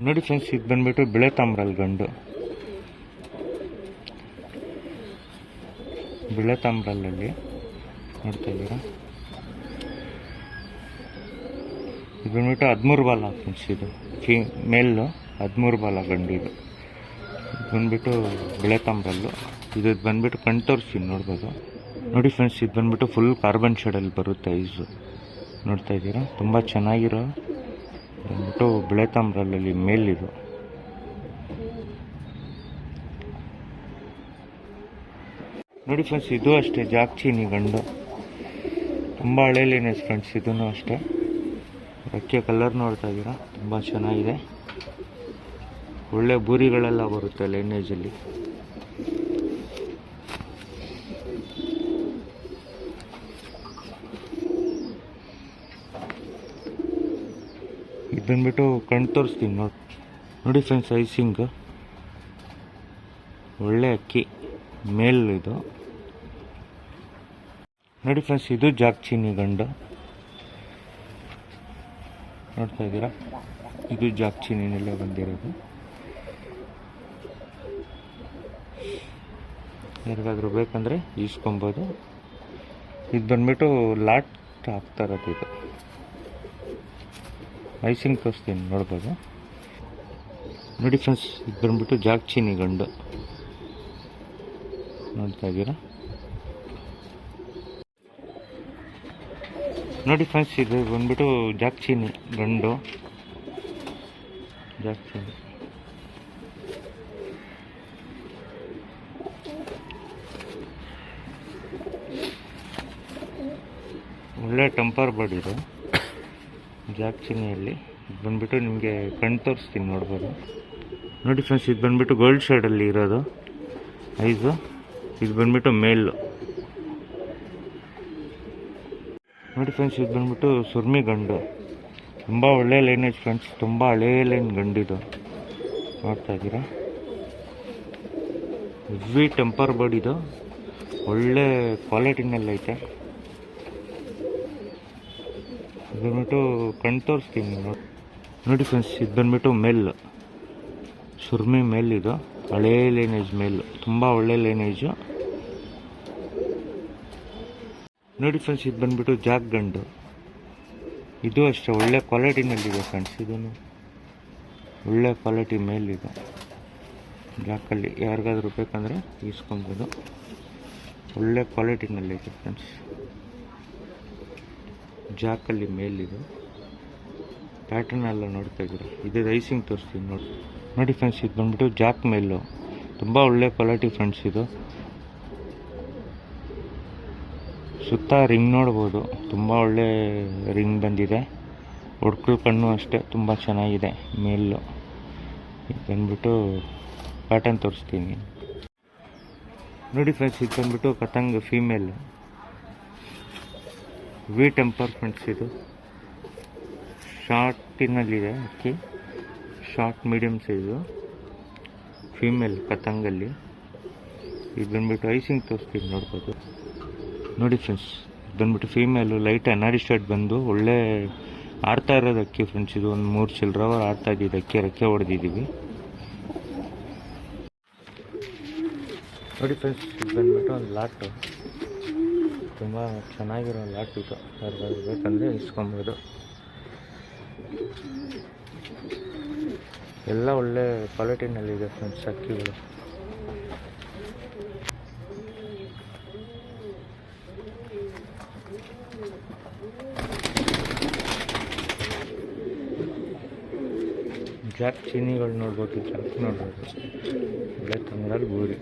ನೋಡಿ ಫ್ರೆಂಡ್ಸ್, ಇದು ಬಂದ್ಬಿಟ್ಟು ಬಿಳೆ ತಾಮ್ರಲ್ಲಿ ಗಂಡು. ಬಿಳೆ ತಾಮ್ರಲ್ಲಲ್ಲಿ ನೋಡ್ತಾ ಇದ್ದೀರಾ. ಇದು ಬಂದ್ಬಿಟ್ಟು 13 ಬಾಲ ಫ್ರೆಂಡ್ಸ್. ಇದು ಮೇಲು 13 ಬಾಲ ಗಂಡು. ಇದು ಬಂದ್ಬಿಟ್ಟು ಬಿಳೆ ತಾಮ್ರಲ್ಲು. ಇದು ಬಂದ್ಬಿಟ್ಟು ಕಣ್ ತೋರಿಸಿ ನೋಡ್ಬೋದು. ನೋಡಿ ಫ್ರೆಂಡ್ಸ್, ಇದು ಬಂದ್ಬಿಟ್ಟು ಫುಲ್ ಕಾರ್ಬನ್ ಶೇಡಲ್ಲಿ ಬರುತ್ತೆ ಐಸು. ನೋಡ್ತಾ ಇದ್ದೀರಾ, ತುಂಬ ಚೆನ್ನಾಗಿರೋ ಬಂದ್ಬಿಟ್ಟು ಬಿಳೆ ತಾಮ್ರಲ್ಲಲ್ಲಿ ಮೇಲಿದು. ನೋಡಿ ಫ್ರೆಂಡ್ಸ್, ಇದು ಅಷ್ಟೇ ಜಾಕ್ಚೀನಿ ಗಂಡು. ತುಂಬ ಹಳೇಲೇನೆ ಫ್ರೆಂಡ್ಸ್. ಇದೂ ಅಷ್ಟೇ. ರೆಕ್ಕೆ ಕಲರ್ ನೋಡ್ತಾ ಇದ್ದೀರಾ, ತುಂಬ ಚೆನ್ನಾಗಿದೆ. ಒಳ್ಳೆ ಬೂರಿಗಳೆಲ್ಲ ಬರುತ್ತೆ ಲೈನೇಜಲ್ಲಿ. ಇದು ಬಂದ್ಬಿಟ್ಟು ಕಣ್ ತೋರಿಸ್ತೀನಿ ನೋಡಿ ಫ್ರೆಂಡ್ಸ್. ಐಸಿಂಗ್ ಒಳ್ಳೆ ಅಕ್ಕಿ ಮೇಲ್ ಇದು. ನೋಡಿ ಫ್ರೆಂಡ್ಸ್, ಇದು ಜಾಕ್ಚೀನಿ ಗಂಡು. ನೋಡ್ತಾ ಇದ್ದೀರಾ, ಇದು ಜಾಕ್ಚೀನಿನಲ್ಲೇ ಬಂದಿರೋದು. ಯಾರಿಗಾದ್ರೂ ಬೇಕಂದರೆ ಈಸ್ಕೊಬೋದು. ಇದು ಬಂದ್ಬಿಟ್ಟು ಲಾಟ್ ಹಾಕ್ತಾ ಇರೋದು. ಇದು ಐಸಿಂಗ್ ತೋರಿಸ್ತೀನಿ ನೋಡ್ಬೋದು. ನೋಡಿ ಫ್ರೆಂಡ್ಸ್, ಇದು ಬಂದ್ಬಿಟ್ಟು ಜಾಕ್ಚೀನಿ ಗಂಡು. ನೋಡ್ತಾ ಇದ್ದೀರಾ. ನೋಡಿ ಫ್ರೆಂಡ್ಸ್, ಇದು ಬಂದ್ಬಿಟ್ಟು ಜಾಕ್ಚೀನಿ ಗಂಡು. ಜಾಕ್ಚೀನಿ ಒಳ್ಳೆ ಟೆಂಪರ್ ಬರ್ಡ್ ಇದು ಜಾಕ್ಚೀನಿಯಲ್ಲಿ. ಇದು ಬಂದ್ಬಿಟ್ಟು ನಿಮಗೆ ಕಣ್ ತೋರಿಸ್ತೀನಿ ನೋಡ್ಬೋದು. ನೋಡಿ ಫ್ರೆಂಡ್ಸ್, ಇದು ಬಂದ್ಬಿಟ್ಟು ಗೋಲ್ಡ್ ಶೇಡಲ್ಲಿ ಇರೋದು ಐಸು. ಇದು ಬಂದ್ಬಿಟ್ಟು ಮೇಲು. ನೋಡಿ ಫ್ರೆಂಡ್ಸ್, ಇದು ಬಂದ್ಬಿಟ್ಟು ಸುರ್ಮಿ ಗಂಡು. ತುಂಬ ಒಳ್ಳೆ ಲೈನೇಜ್ ಫ್ರೆಂಡ್ಸ್. ತುಂಬ ಹಳೇ ಲೈನ್ ಗಂಡಿದು. ನೋಡ್ತಾ ಇದ್ದೀರಾ, ಹೆವಿ ಟೆಂಪರ್ ಬರ್ಡ್ ಇದು. ಒಳ್ಳೆ ಕ್ವಾಲಿಟಿನಲ್ಲೈತೆ. ಇದು ಬಂದ್ಬಿಟ್ಟು ಕಣ್ ತೋರಿಸ್ತೀನಿ ನೋಡಿ ಫ್ರೆಂಡ್ಸ್. ಇದು ಬಂದ್ಬಿಟ್ಟು ಮೇಲ್, ಸುರ್ಮಿ ಮೇಲ್. ಇದು ಹಳೇ ಲೈನೇಜ್ ಮೇಲ್, ತುಂಬ ಒಳ್ಳೆ ಲೈನೇಜು. ನೋಡಿ ಫ್ರೆಂಡ್ಸ್, ಇದು ಬಂದ್ಬಿಟ್ಟು ಜಾಕ್ ಗಂಡು. ಇದು ಅಷ್ಟೇ ಒಳ್ಳೆ ಕ್ವಾಲಿಟಿನಲ್ಲಿದೆ ಫ್ರೆಂಡ್ಸ್. ಇದೂ ಒಳ್ಳೆ ಕ್ವಾಲಿಟಿ ಮೇಲ್ ಇದು. ಜಾಕಲ್ಲಿ ಯಾರಿಗಾದ್ರೂ ಬೇಕಂದರೆ ಈಸ್ಕೊಬೋದು. ಒಳ್ಳೆ ಕ್ವಾಲಿಟಿನಲ್ಲಿದೆ ಫ್ರೆಂಡ್ಸ್. ಜಾಕಲ್ಲಿ ಮೇಲ್ ಇದು. ಪ್ಯಾಟರ್ನ್ ಎಲ್ಲ ನೋಡ್ತಾ ಇದ್ದೀರಾ. ಇದು ರೈಸಿಂಗ್ ತೋರಿಸ್ತೀನಿ ನೋಡಿ ಫ್ರೆಂಡ್ಸ್. ಇದು ಬಂದ್ಬಿಟ್ಟು ಜಾಕ್ ಮೇಲು. ತುಂಬ ಒಳ್ಳೆ ಕ್ವಾಲಿಟಿ ಫ್ರೆಂಡ್ಸ್. ಇದು ಸುತ್ತ ರಿಂಗ್ ನೋಡ್ಬೋದು. ತುಂಬ ಒಳ್ಳೆ ರಿಂಗ್ ಬಂದಿದೆ. ಒಡ್ಕಲ್ ಕಣ್ಣು ಅಷ್ಟೇ ತುಂಬ ಚೆನ್ನಾಗಿದೆ ಮೇಲು. ಇದು ಬಂದ್ಬಿಟ್ಟು ಪ್ಯಾಟರ್ನ್ ತೋರಿಸ್ತೀನಿ ನೋಡಿ ಫ್ರೆಂಡ್ಸ್. ಇದು ಬಂದ್ಬಿಟ್ಟು ಪತಂಗ್ ಫೀಮೇಲ್. ವಿ ಟೆಂಪರ್ ಫ್ರೆಂಡ್ಸ್. ಇದು ಶಾರ್ಟಿನಲ್ಲಿದೆ ಅಕ್ಕಿ. ಶಾರ್ಟ್ ಮೀಡಿಯಮ್ ಸೈಜು ಫೀಮೇಲ್ ಪತಂಗಲ್ಲಿ. ಇದು ಬಂದ್ಬಿಟ್ಟು ಐಸಿಂಗ್ ತೋರಿಸ್ತೀನಿ ನೋಡ್ಬೋದು. ನೋಡಿ ಫ್ರೆಂಡ್ಸ್, ಇದು ಬಂದ್ಬಿಟ್ಟು ಫೀಮೇಲು. ಲೈಟ್ ಅನಾಡಿ ಸ್ಟಾರ್ಟ್ ಬಂದು ಒಳ್ಳೆ ಆಡ್ತಾ ಇರೋದು ಅಕ್ಕಿ ಫ್ರೆಂಡ್ಸ್. ಇದು ಒಂದು 3 ಚಿಲ್ಲರವರ್ ಆಡ್ತಾ ಇದ್ದಿದ್ದು ಅಕ್ಕಿ. ರೆಕ್ಕೆ ಹೊಡೆದಿದ್ದೀವಿ ನೋಡಿ ಫ್ರೆಂಡ್ಸ್. ಇದು ಬಂದ್ಬಿಟ್ಟು ಒಂದು ಲಾಟು. ತುಂಬ ಚೆನ್ನಾಗಿರೋ ಲಾಟ್ ಇದು. ಯಾರಿಗಾದ್ರೂ ಬೇಕಂದರೆ ಇಸ್ಕೊಬೋದು. ಎಲ್ಲ ಒಳ್ಳೆ ಕ್ವಾಲಿಟಿನಲ್ಲಿದೆ ಫ್ರೆಂಡ್ಸ್ ಅಕ್ಕಿಗಳು. ಜಾಕ್ ಚೀನಿಗಳು ನೋಡ್ಬೋದು. ಜಾಕ್ ನೋಡ್ಬೋದು. ಒಳ್ಳೆ ತಂಗಡಲ್ಲಿ ಬೂರಿ.